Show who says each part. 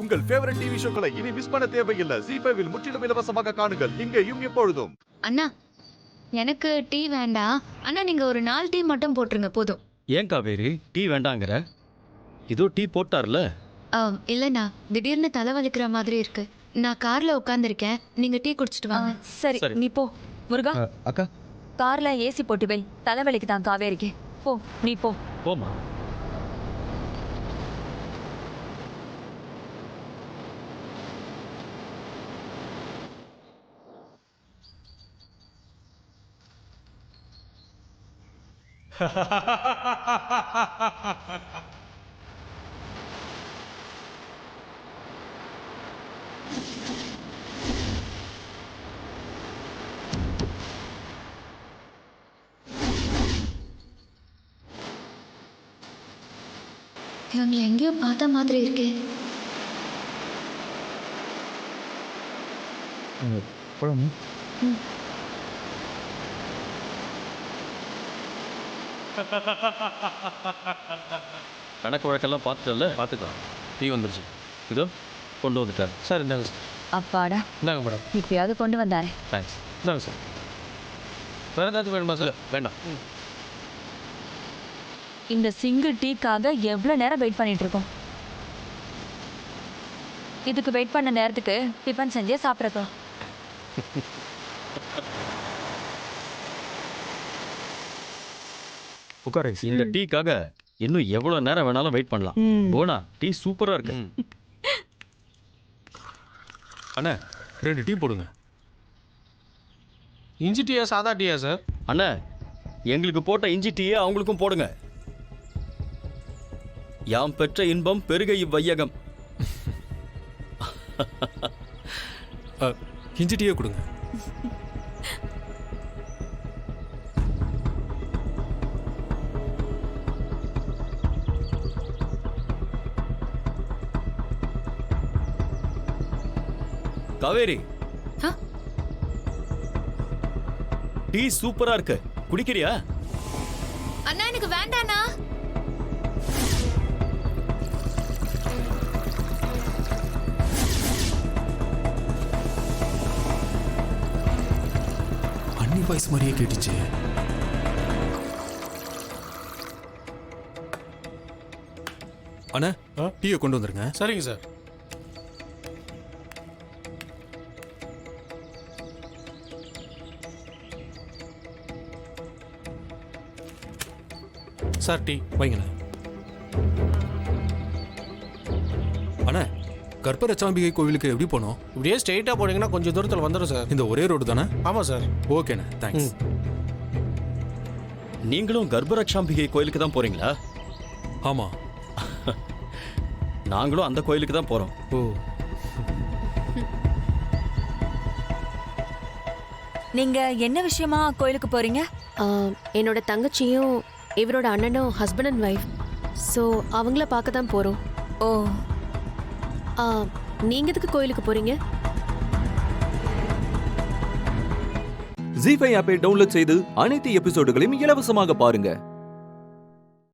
Speaker 1: உங்கள் favourite TV ஷோக்களை இனி miss பண்ண தேவையில்லை. ZEE5 இல் முற்றிலும் இலவசமாக காணுங்கள். இங்கேயும் எப்பொழுதும்.
Speaker 2: அண்ணா, எனக்கு டீ வேண்டாம். அண்ணா, நீங்க ஒரு 4 டீ மட்டும் போட்டுருங்க போதும்.
Speaker 3: ஏன் காவேரி டீ வேண்டாங்கிற? இதோ டீ போட்டார்ல.
Speaker 2: இல்லைண்ணா, திடீர்னு தலைவலிக்கிற மாதிரி இருக்கு. நான் கார்ல உட்காந்துருக்கேன், நீங்க டீ குடிச்சிட்டு வாங்க.
Speaker 4: சரி, நீ போ. முருகா,
Speaker 3: அக்கா
Speaker 4: கார்ல ஏசி போட்டு வை. தலைவலிக்கு தான் காவேரிக்கு. போ, நீ போ.
Speaker 3: போமா.
Speaker 2: இவங்க எங்கேயோ பார்த்த மாதிரி இருக்கே.
Speaker 3: போலாமா? கணக்கு வழக்கெல்லாம் பார்த்துட்டல. பார்த்துக்கலாம். டீ வந்துருச்சு. இதோ கொண்டு வந்துட்டார் சார். இந்தாங்க சார்.
Speaker 4: அப்பாடா,
Speaker 3: இந்தாங்க மேடம்.
Speaker 4: இப்பயாவது கொண்டு வந்தாரே.
Speaker 3: தேங்க்ஸ். இந்தாங்க சார். வேறு ஏதாச்சும் வேணுமா சார்? வேண்டாம்.
Speaker 4: இந்த சிங்கிள் டீக்காக எவ்வளோ நேரம் வெயிட் பண்ணிட்டு இருக்கோம். இதுக்கு வெயிட் பண்ண நேரத்துக்கு டிஃபன் செஞ்சே சாப்பிட்றோம்.
Speaker 3: உட்கார. இந்த டீக்காக இன்னும் எவ்வளோ நேரம் வேணாலும் வெயிட் பண்ணலாம். போனா டீ சூப்பராக இருக்கு.
Speaker 5: அண்ணா 2 டீ போடுங்க. இஞ்சி டீயா சாதா டீயா சார்?
Speaker 3: அண்ணா, எங்களுக்கு போட்ட இஞ்சி டீயை அவங்களுக்கும் போடுங்க. யாம் பெற்ற இன்பம் பெருக இவ்வையகம்.
Speaker 5: இஞ்சி டீயே கொடுங்க.
Speaker 3: காவேரி, டீ சூப்பரா இருக்கு. குடிக்கிறியா?
Speaker 2: அண்ணா, எனக்கு வேண்டாண்ணா.
Speaker 5: அண்ணி வாய்ஸ் மாதிரியே கேட்டுச்சு. அண்ணா, டீயை கொண்டு வந்துருங்க. சரிங்க சார். சார் டீ வைங்கண்ணா. அண்ணா, கற்பரச்சாம்பிகை கோவிலுக்கு எப்படி போனோம்?
Speaker 6: இப்படியே ஸ்ட்ரெயிட்டாக போனீங்கன்னா கொஞ்சம் தூரத்தில் வந்துடும் சார்.
Speaker 5: இந்த ஒரே ரோடு தானே?
Speaker 6: ஆமாம் சார்.
Speaker 5: ஓகேண்ணா, தேங்க்ஸ்.
Speaker 3: நீங்களும் கர்ப்பரக்ஷாம்பிகை கோயிலுக்கு தான் போறீங்களா?
Speaker 5: ஆமாம்.
Speaker 3: நாங்களும் அந்த கோயிலுக்கு தான் போறோம்.
Speaker 5: ஓ,
Speaker 4: நீங்க என்ன விஷயமா கோயிலுக்கு போறீங்க?
Speaker 7: என்னோட தங்கச்சியும் இவரோட அண்ணனும் ஹஸ்பண்ட் அண்ட் ஒய்ஃப். ஸோ அவங்கள பார்க்க தான் போகிறோம்.
Speaker 4: ஓ,
Speaker 7: நீங்கள் எதுக்கு கோயிலுக்கு போகிறீங்க?
Speaker 8: ZEE5 ஆப்பை டவுன்லோட் செய்து அனைத்து எபிசோடுகளையும் இலவசமாக பாருங்க.